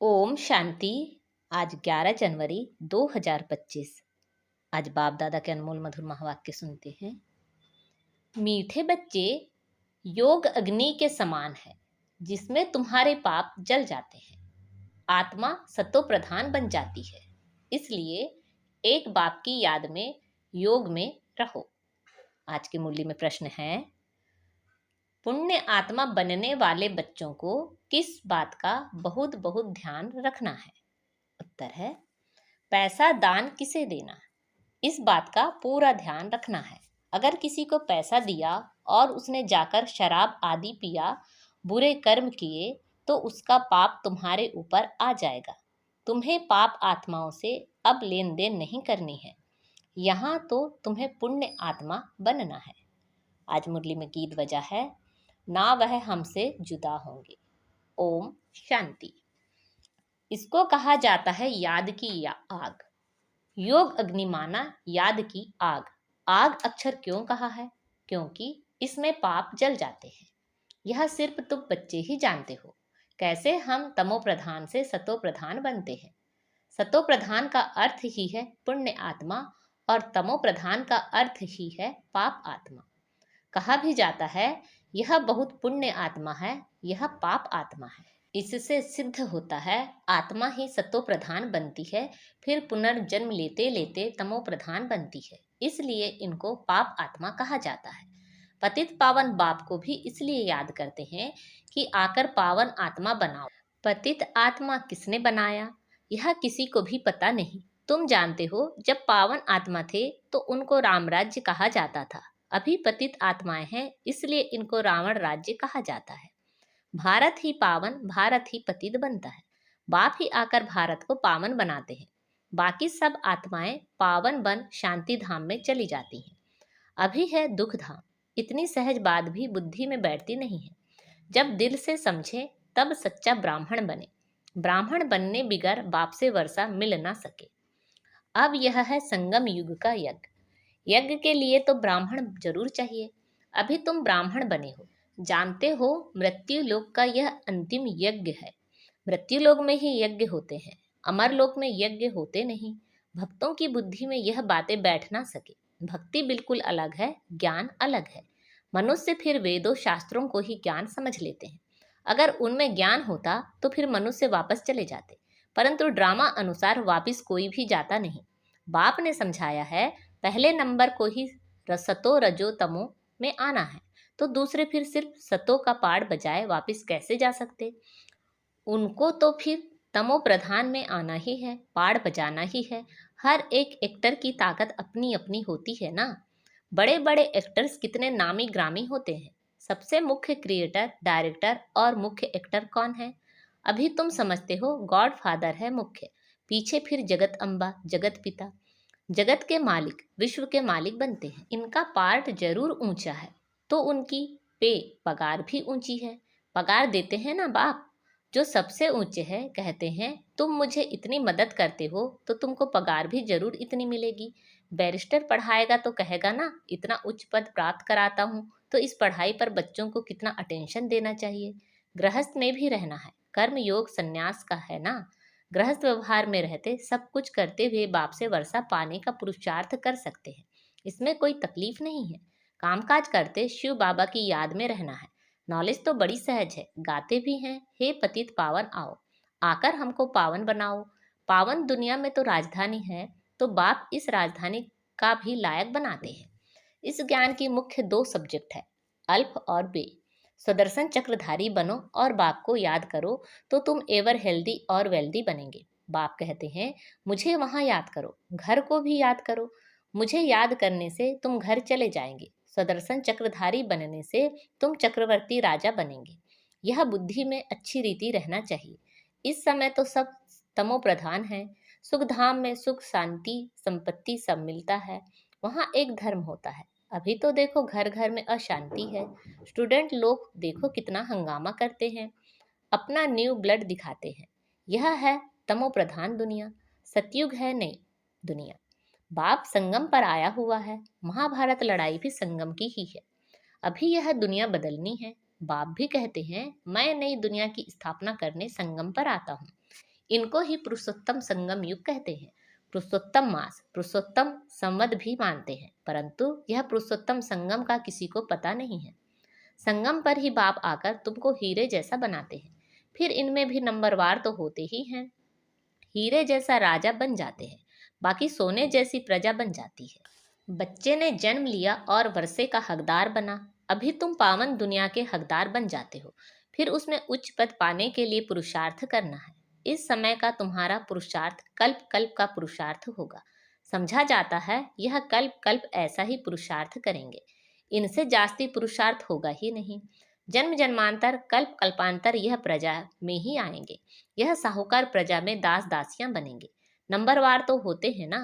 ओम शांति। आज 11 जनवरी 2025। आज बाप दादा के अनमोल मधुर महावाक्य सुनते हैं। मीठे बच्चे, योग अग्नि के समान है जिसमें तुम्हारे पाप जल जाते हैं। आत्मा सतो प्रधान बन जाती है, इसलिए एक बाप की याद में योग में रहो। आज के मूल्य में प्रश्न है, पुण्य आत्मा बनने वाले बच्चों को किस बात का बहुत बहुत ध्यान रखना है? उत्तर है, पैसा दान किसे देना, इस बात का पूरा ध्यान रखना है। अगर किसी को पैसा दिया और उसने जाकर शराब आदि पिया, बुरे कर्म किए, तो उसका पाप तुम्हारे ऊपर आ जाएगा। तुम्हें पाप आत्माओं से अब लेन देन नहीं करनी है, यहाँ तो तुम्हें पुण्य आत्मा बनना है। आज मुरली में गीत बजा है, ना वह हमसे जुदा होंगे। ओम शांति। इसको कहा जाता है याद की आग। योग अग्नि माना याद की आग। आग अक्षर क्यों कहा है? क्योंकि इसमें पाप जल जाते हैं। यह सिर्फ तुम बच्चे ही जानते हो कैसे हम तमो प्रधान से सतो प्रधान बनते हैं। सतो प्रधान का अर्थ ही है पुण्य आत्मा और तमो प्रधान का अर्थ ही है पाप आत्मा। कहा भी जाता है, यह बहुत पुण्य आत्मा है, यह पाप आत्मा है। इससे सिद्ध होता है आत्मा ही सतो प्रधान बनती है, फिर पुनर्जन्म लेते लेते तमो प्रधान बनती है, इसलिए इनको पाप आत्मा कहा जाता है। पतित पावन बाप को भी इसलिए याद करते हैं कि आकर पावन आत्मा बनाओ। पतित आत्मा किसने बनाया, यह किसी को भी पता नहीं। तुम जानते हो, जब पावन आत्मा थे तो उनको राम राज्य कहा जाता था। अभी पतित आत्माएं हैं, इसलिए इनको रावण राज्य कहा जाता है। भारत ही पावन, भारत ही पतित बनता है। बाप ही आकर भारत को पावन बनाते हैं। बाकी सब आत्माएं पावन बन शांति धाम में चली जाती हैं। अभी है दुख धाम। इतनी सहज बात भी बुद्धि में बैठती नहीं है। जब दिल से समझे तब सच्चा ब्राह्मण बने। ब्राह्मण बनने बिगर बाप से वर्षा मिल ना सके। अब यह है संगम युग का यज्ञ। यज्ञ के लिए तो ब्राह्मण जरूर चाहिए। अभी तुम ब्राह्मण बने हो। जानते हो, मृत्यु लोक का यह अंतिम यज्ञ है। मृत्यु लोक में ही यज्ञ होते हैं, अमर लोक में यज्ञ होते नहीं। भक्तों की बुद्धि में यह बातें बैठ ना सके। भक्ति बिल्कुल अलग है, ज्ञान अलग है। मनुष्य फिर वेदों शास्त्रों को ही ज्ञान समझ लेते हैं। अगर उनमें ज्ञान होता तो फिर मनुष्य वापस चले जाते, परंतु ड्रामा अनुसार वापस कोई भी जाता नहीं। बाप ने समझाया है, पहले नंबर को ही सतो रजो तमो में आना है, तो दूसरे फिर सिर्फ सतो का पाठ बजाए वापस कैसे जा सकते? उनको तो फिर तमो प्रधान में आना ही है, पाड़ बजाना ही है। हर एक एक्टर की ताकत अपनी अपनी होती है ना। बड़े बड़े एक्टर्स कितने नामी ग्रामी होते हैं। सबसे मुख्य क्रिएटर, डायरेक्टर और मुख्य एक्टर कौन है? अभी तुम समझते हो गॉड फादर है मुख्य, पीछे फिर जगत अम्बा, जगत पिता, जगत के मालिक, विश्व के मालिक बनते हैं। इनका पार्ट जरूर ऊंचा है, तो उनकी पगार भी ऊंची है। पगार देते हैं ना बाप, जो सबसे ऊंचे है। कहते हैं, तुम मुझे इतनी मदद करते हो तो तुमको पगार भी जरूर इतनी मिलेगी। बैरिस्टर पढ़ाएगा तो कहेगा ना, इतना उच्च पद प्राप्त कराता हूँ तो इस पढ़ाई पर बच्चों को कितना अटेंशन देना चाहिए। गृहस्थ में भी रहना है, कर्म योग संन्यास का है ना। गृहस्थ व्यवहार में रहते सब कुछ करते हुए बाप से वर्षा पाने का पुरुषार्थ कर सकते हैं, इसमें कोई तकलीफ नहीं है। कामकाज करते शिव बाबा की याद में रहना है। नॉलेज तो बड़ी सहज है, गाते भी हैं, हे पतित पावन आओ, आकर हमको पावन बनाओ। पावन दुनिया में तो राजधानी है, तो बाप इस राजधानी का भी लायक बनाते हैं। इस ज्ञान की मुख्य दो सब्जेक्ट है, अल्प और बे। सुदर्शन चक्रधारी बनो और बाप को याद करो तो तुम एवर हेल्दी और वेल्दी बनेंगे। बाप कहते हैं, मुझे वहां याद करो, घर को भी याद करो। मुझे याद करने से तुम घर चले जाएंगे। सुदर्शन चक्रधारी बनने से तुम चक्रवर्ती राजा बनेंगे। यह बुद्धि में अच्छी रीति रहना चाहिए। इस समय तो सब तमो प्रधान है। सुख धाम में सुख, शांति, संपत्ति सब मिलता है, वहाँ एक धर्म होता है। अभी तो देखो घर घर में अशांति है। स्टूडेंट लोग देखो कितना हंगामा करते हैं, अपना न्यू ब्लड दिखाते हैं। यह है तमो प्रधान दुनिया, सतयुग है नई दुनिया। बाप संगम पर आया हुआ है, महाभारत लड़ाई भी संगम की ही है। अभी यह दुनिया बदलनी है। बाप भी कहते हैं, मैं नई दुनिया की स्थापना करने संगम पर आता हूँ। इनको ही पुरुषोत्तम संगम युग कहते हैं। पुरुषोत्तम मास, पुरुषोत्तम संवत भी मानते हैं, परंतु यह पुरुषोत्तम संगम का किसी को पता नहीं है। संगम पर ही बाप आकर तुमको हीरे जैसा बनाते हैं। फिर इनमें भी नंबरवार तो होते ही हैं। हीरे जैसा राजा बन जाते हैं, बाकी सोने जैसी प्रजा बन जाती है। बच्चे ने जन्म लिया और वर्षे का हकदार बना। अभी तुम पावन दुनिया के हकदार बन जाते हो। फिर उसमें उच्च पद पाने के लिए पुरुषार्थ करना है। इस समय का तुम्हारा पुरुषार्थ कल्प कल्प का पुरुषार्थ होगा। समझा जाता है यह कल्प कल्प ऐसा ही पुरुषार्थ करेंगे। इनसे जास्ती पुरुषार्थ होगा ही नहीं। जन्म जन्मांतर कल्प कल्पांतर यह प्रजा में ही आएंगे। यह साहूकार प्रजा में दास दासियां बनेंगे। नंबरवार तो होते हैं ना।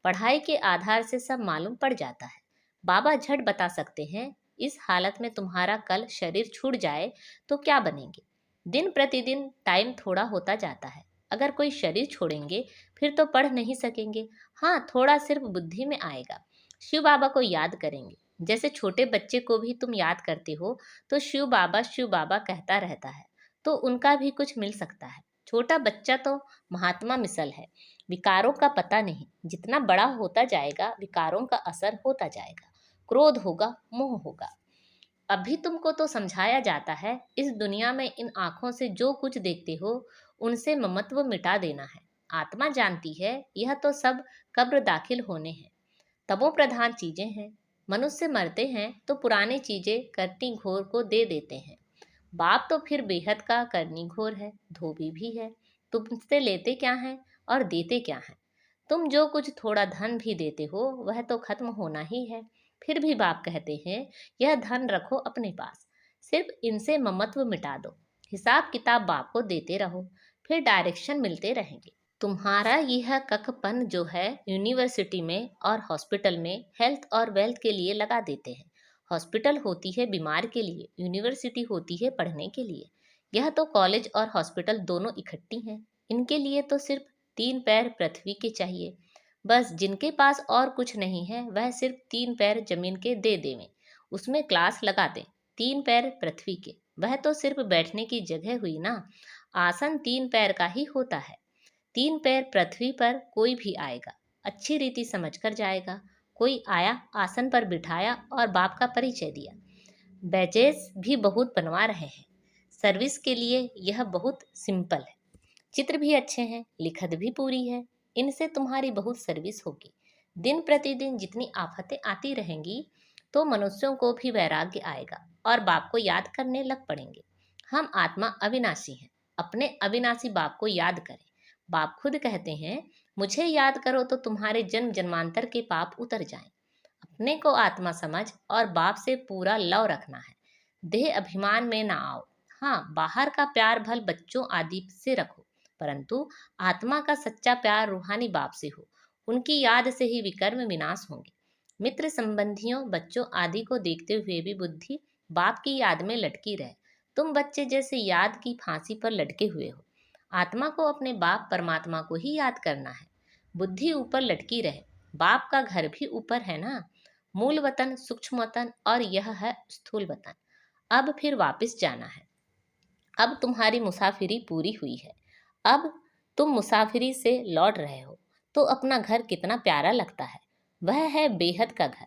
पढ़ाई के आधार से सब मालूम पड़ जाता है। बाबा झट बता सकते हैं। इस हालत में तुम्हारा कल शरीर छूट जाए तो क्या बनेंगे। दिन प्रतिदिन टाइम थोड़ा होता जाता है। अगर कोई शरीर छोड़ेंगे फिर तो पढ़ नहीं सकेंगे। हाँ, थोड़ा सिर्फ बुद्धि में आएगा। शिव बाबा को याद करेंगे। जैसे छोटे बच्चे को भी तुम याद करते हो तो शिव बाबा कहता रहता है, तो उनका भी कुछ मिल सकता है। छोटा बच्चा तो महात्मा मिसल है। विकारों का पता नहीं। जितना बड़ा होता जाएगा विकारों का असर होता जाएगा। क्रोध होगा, मोह होगा। अभी तुमको तो समझाया जाता है इस दुनिया में इन आंखों से जो कुछ देखते हो उनसे ममत्व मिटा देना है। आत्मा जानती है यह तो सब कब्र दाखिल होने हैं। तमो प्रधान चीजें हैं। मनुष्य मरते हैं तो पुरानी चीजें करनी घोर को दे देते हैं। बाप तो फिर बेहद का करनी घोर है, धोबी भी है। तुमसे लेते क्या है और देते क्या है। तुम जो कुछ थोड़ा धन भी देते हो वह तो खत्म होना ही है। फिर भी बाप कहते हैं यह धन रखो अपने पास, सिर्फ इनसे ममत्व मिटा दो। हिसाब किताब बाप को देते रहो, फिर डायरेक्शन मिलते रहेंगे। तुम्हारा यह कखपन जो है यूनिवर्सिटी में और हॉस्पिटल में हेल्थ और वेल्थ के लिए लगा देते हैं। हॉस्पिटल होती है बीमार के लिए, यूनिवर्सिटी होती है पढ़ने के लिए। यह तो कॉलेज और हॉस्पिटल दोनों इकट्ठी हैं। इनके लिए तो सिर्फ 3 पैर पृथ्वी के चाहिए। बस जिनके पास और कुछ नहीं है वह सिर्फ 3 पैर जमीन के दे देवें, उसमें क्लास लगा दें। 3 पैर पृथ्वी के, वह तो सिर्फ बैठने की जगह हुई ना। आसन 3 पैर का ही होता है। 3 पैर पृथ्वी पर कोई भी आएगा, अच्छी रीति समझकर जाएगा। कोई आया, आसन पर बिठाया और बाप का परिचय दिया। बैचेस भी बहुत बनवा रहे हैं। सर्विस के लिए यह बहुत सिंपल है। चित्र भी अच्छे हैं, लिखत भी पूरी है। इनसे तुम्हारी बहुत सर्विस होगी। दिन प्रतिदिन जितनी आफतें आती रहेंगी तो मनुष्यों को भी वैराग्य आएगा और बाप को याद करने लग पड़ेंगे। हम आत्मा अविनाशी हैं। अपने अविनाशी बाप को याद करें। बाप खुद कहते हैं मुझे याद करो तो तुम्हारे जन्म जन्मांतर के पाप उतर जाएं। अपने को आत्मा समझ और बाप से पूरा लव रखना है। देह अभिमान में ना आओ। हाँ, बाहर का प्यार भल बच्चों आदि से रखो, परंतु आत्मा का सच्चा प्यार रूहानी बाप से हो। उनकी याद से ही विकर्म विनाश होंगे। मित्र संबंधियों बच्चों आदि को देखते हुए भी बुद्धि बाप की याद में लटकी रहे। तुम बच्चे जैसे याद की फांसी पर लटके हुए हो। आत्मा को अपने बाप परमात्मा को ही याद करना है। बुद्धि ऊपर लटकी रहे। बाप का घर भी ऊपर है ना। मूल वतन, सूक्ष्म वतन और यह है स्थूल वतन। अब फिर वापस जाना है। अब तुम्हारी मुसाफिरी पूरी हुई है। अब तुम मुसाफिरी से लौट रहे हो तो अपना घर कितना प्यारा लगता है। वह है बेहद का घर।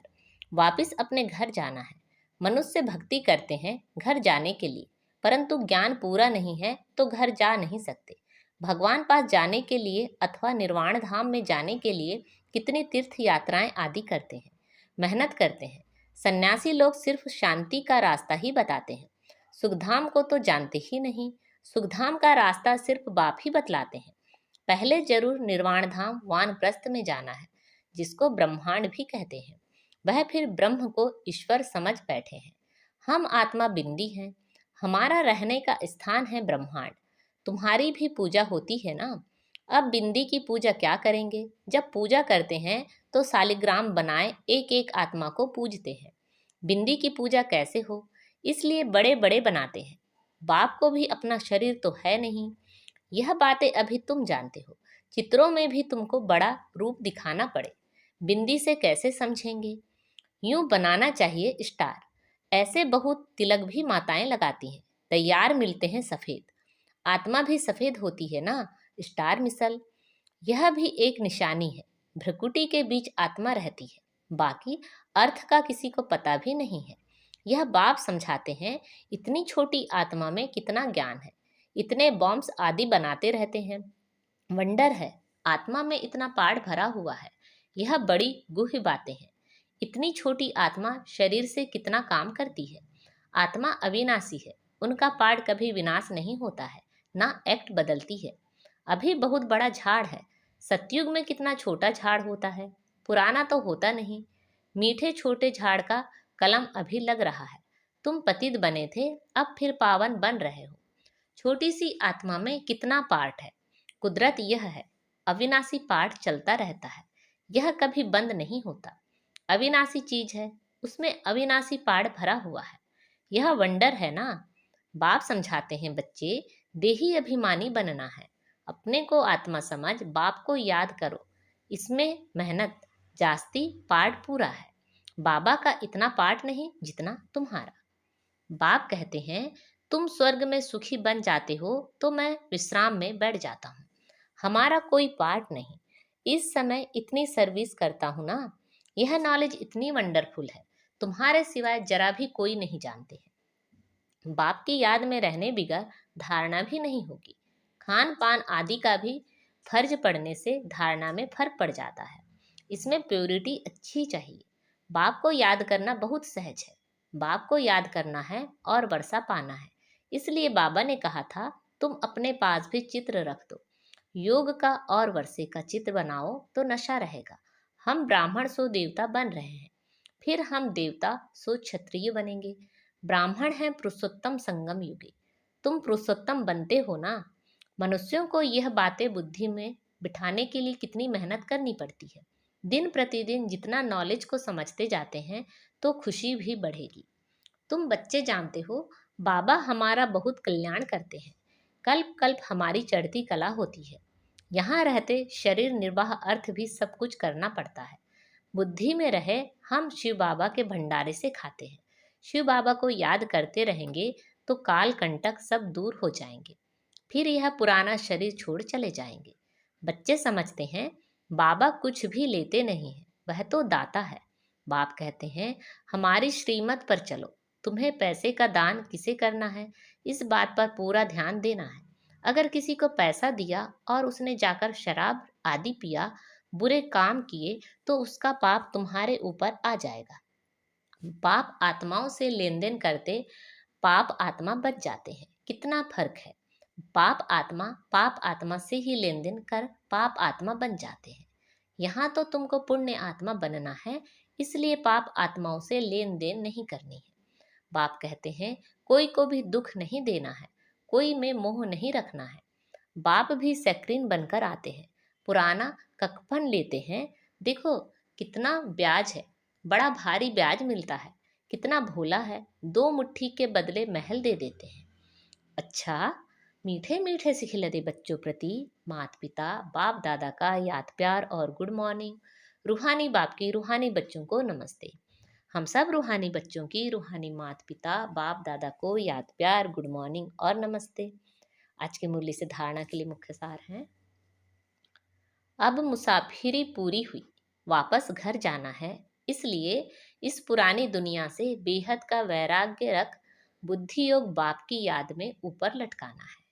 वापस अपने घर जाना है। मनुष्य भक्ति करते हैं घर जाने के लिए, परंतु ज्ञान पूरा नहीं है तो घर जा नहीं सकते। भगवान पास जाने के लिए अथवा निर्वाण धाम में जाने के लिए कितनी तीर्थ यात्राएं आदि करते हैं, मेहनत करते हैं। सन्यासी लोग सिर्फ शांति का रास्ता ही बताते हैं, सुखधाम को तो जानते ही नहीं। सुखधाम का रास्ता सिर्फ बाप ही बतलाते हैं। पहले जरूर निर्वाण धाम वानप्रस्थ में जाना है, जिसको ब्रह्मांड भी कहते हैं। वह फिर ब्रह्म को ईश्वर समझ बैठे हैं। हम आत्मा बिंदी हैं। हमारा रहने का स्थान है ब्रह्मांड। तुम्हारी भी पूजा होती है ना। अब बिंदी की पूजा क्या करेंगे। जब पूजा करते हैं तो शालिग्राम बनाए एक एक आत्मा को पूजते हैं। बिंदी की पूजा कैसे हो, इसलिए बड़े बड़े बनाते हैं। बाप को भी अपना शरीर तो है नहीं। यह बातें अभी तुम जानते हो। चित्रों में भी तुमको बड़ा रूप दिखाना पड़े, बिंदी से कैसे समझेंगे। यूं बनाना चाहिए स्टार। ऐसे बहुत तिलक भी माताएं लगाती हैं, तैयार मिलते हैं सफेद। आत्मा भी सफेद होती है ना। स्टार मिसल, यह भी एक निशानी है। भ्रकुटी के बीच आत्मा रहती है, बाकी अर्थ का किसी को पता भी नहीं है। यह बाप समझाते हैं, इतनी छोटी आत्मा में कितना ज्ञान है, इतने बॉम्ब्स आदि बनाते रहते हैं। वंडर है, आत्मा में इतना पाठ भरा हुआ है। यह बड़ी गुह्य बातें हैं। इतनी छोटी आत्मा शरीर से कितना काम करती है। आत्मा अविनाशी है, उनका पाठ कभी विनाश नहीं होता है, ना एक्ट बदलती है। अभी बहुत बड़ा झाड़ है, सतयुग में कितना छोटा झाड़ होता है, पुराना तो होता नहीं। मीठे छोटे झाड़ का कलम अभी लग रहा है। तुम पतित बने थे, अब फिर पावन बन रहे हो। छोटी सी आत्मा में कितना पाठ है। कुदरत यह है, अविनाशी पाठ चलता रहता है, यह कभी बंद नहीं होता। अविनाशी चीज है, उसमें अविनाशी पाठ भरा हुआ है। यह वंडर है ना। बाप समझाते हैं, बच्चे देही अभिमानी बनना है, अपने को आत्मा समझ बाप को याद करो। इसमें मेहनत जास्ती, पाठ पूरा है। बाबा का इतना पाठ नहीं जितना तुम्हारा। बाप कहते हैं, तुम स्वर्ग में सुखी बन जाते हो तो मैं विश्राम में बैठ जाता हूँ। हमारा कोई पार्ट नहीं, इस समय इतनी सर्विस करता हूँ ना। यह नॉलेज इतनी वंडरफुल है, तुम्हारे सिवाय जरा भी कोई नहीं जानते हैं। बाप की याद में रहने बिगर धारणा भी नहीं होगी। खान पान आदि का भी फर्ज पड़ने से धारणा में फर्क पड़ जाता है। इसमें प्योरिटी अच्छी चाहिए। बाप को याद करना बहुत सहज है। बाप को याद करना है और वर्षा पाना है। इसलिए बाबा ने कहा था, तुम अपने पास भी चित्र रख दो। योग का और वर्षे का चित्र बनाओ तो नशा रहेगा। हम ब्राह्मण सो देवता बन रहे हैं, फिर हम देवता सो क्षत्रिय बनेंगे। ब्राह्मण हैं पुरुषोत्तम संगम युगी। तुम पुरुषोत्तम बनते हो ना। मनुष्यों को यह बातें बुद्धि में बिठाने के लिए कितनी मेहनत करनी पड़ती है। दिन प्रतिदिन जितना नॉलेज को समझते जाते हैं तो खुशी भी बढ़ेगी। तुम बच्चे जानते हो, बाबा हमारा बहुत कल्याण करते हैं। कल्प कल्प हमारी चढ़ती कला होती है। यहाँ रहते शरीर निर्वाह अर्थ भी सब कुछ करना पड़ता है। बुद्धि में रहे, हम शिव बाबा के भंडारे से खाते हैं। शिव बाबा को याद करते रहेंगे तो काल कंटक सब दूर हो जाएंगे। फिर यह पुराना शरीर छोड़ चले जाएंगे। बच्चे समझते हैं, बाबा कुछ भी लेते नहीं है, वह तो दाता है। बाप कहते हैं, हमारी श्रीमत पर चलो। तुम्हें पैसे का दान किसे करना है, इस बात पर पूरा ध्यान देना है। अगर किसी को पैसा दिया और उसने जाकर शराब आदि पिया, बुरे काम किए, तो उसका पाप तुम्हारे ऊपर आ जाएगा। पाप आत्माओं से लेन देन करते पाप आत्मा बच जाते हैं। कितना फर्क है। पाप आत्मा से ही लेन देन कर पाप आत्मा बन जाते हैं। यहाँ तो तुमको पुण्य आत्मा बनना है, इसलिए पाप आत्माओं से लेन देन नहीं करनी है। बाप कहते हैं, कोई को भी दुख नहीं देना है, कोई में मोह नहीं रखना है। बाप भी सैक्रिन बनकर आते हैं, पुराना कफन लेते हैं। देखो कितना ब्याज है, बड़ा भारी ब्याज मिलता है। कितना भोला है, 2 मुट्ठी के बदले महल दे देते हैं। अच्छा, मीठे मीठे से खिलते बच्चों प्रति माता पिता बाप दादा का याद प्यार और गुड मॉर्निंग। रूहानी बाप की रूहानी बच्चों को नमस्ते। हम सब रूहानी बच्चों की रूहानी माता पिता बाप दादा को याद प्यार, गुड मॉर्निंग और नमस्ते। आज के मुरली से धारणा के लिए मुख्य सार है, अब मुसाफिरी पूरी हुई, वापस घर जाना है। इसलिए इस पुरानी दुनिया से बेहद का वैराग्य रख बुद्धि योग बाप की याद में ऊपर लटकाना है।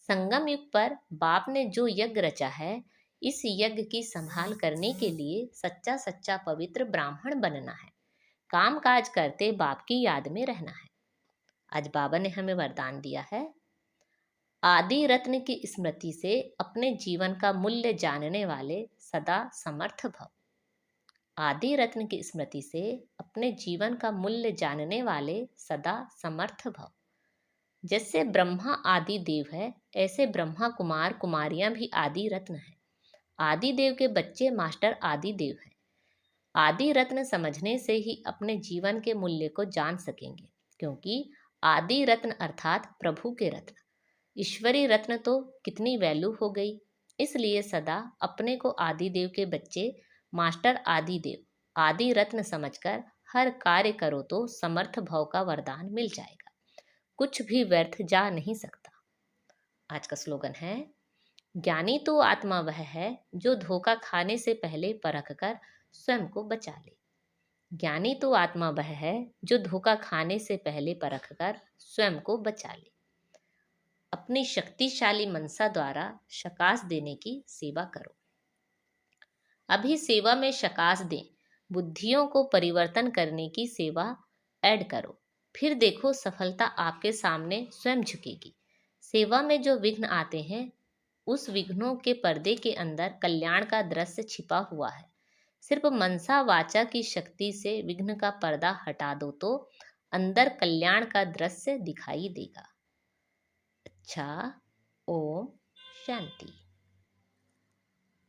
संगम युग पर बाप ने जो यज्ञ रचा है, इस यज्ञ की संभाल करने के लिए सच्चा सच्चा पवित्र ब्राह्मण बनना है। काम काज करते बाप की याद में रहना है। आज बाबा ने हमें वरदान दिया है, आदि रत्न की स्मृति से अपने जीवन का मूल्य जानने वाले सदा समर्थ भव। आदि रत्न की स्मृति से अपने जीवन का मूल्य जानने वाले सदा समर्थ भव। जैसे ब्रह्मा आदि देव है, ऐसे ब्रह्मा कुमार कुमारियां भी आदि रत्न है। आदि देव के बच्चे मास्टर आदि देव हैं। आदि रत्न समझने से ही अपने जीवन के मूल्य को जान सकेंगे, क्योंकि आदि रत्न अर्थात प्रभु के रत्न, ईश्वरी रत्न तो कितनी वैल्यू हो गई। इसलिए सदा अपने को आदि देव के बच्चे मास्टर आदि देव आदि रत्न समझकर हर कार्य करो तो समर्थ भव का वरदान मिल जाएगा। कुछ भी व्यर्थ जा नहीं सकता। आज का स्लोगन है, ज्ञानी तो आत्मा वह है जो धोखा खाने से पहले परख कर स्वयं को बचा ले। ज्ञानी तो आत्मा वह है जो धोखा खाने से पहले परख कर स्वयं को बचा ले। अपनी शक्तिशाली मनसा द्वारा शकास देने की सेवा करो। अभी सेवा में शकास दें, बुद्धियों को परिवर्तन करने की सेवा ऐड करो। फिर देखो सफलता आपके सामने स्वयं झुकेगी। सेवा में जो विघ्न आते हैं, उस विघ्नों के पर्दे के अंदर कल्याण का दृश्य छिपा हुआ है। सिर्फ मनसा वाचा की शक्ति से विघ्न का पर्दा हटा दो तो अंदर कल्याण का दृश्य दिखाई देगा। अच्छा, ओम शांति।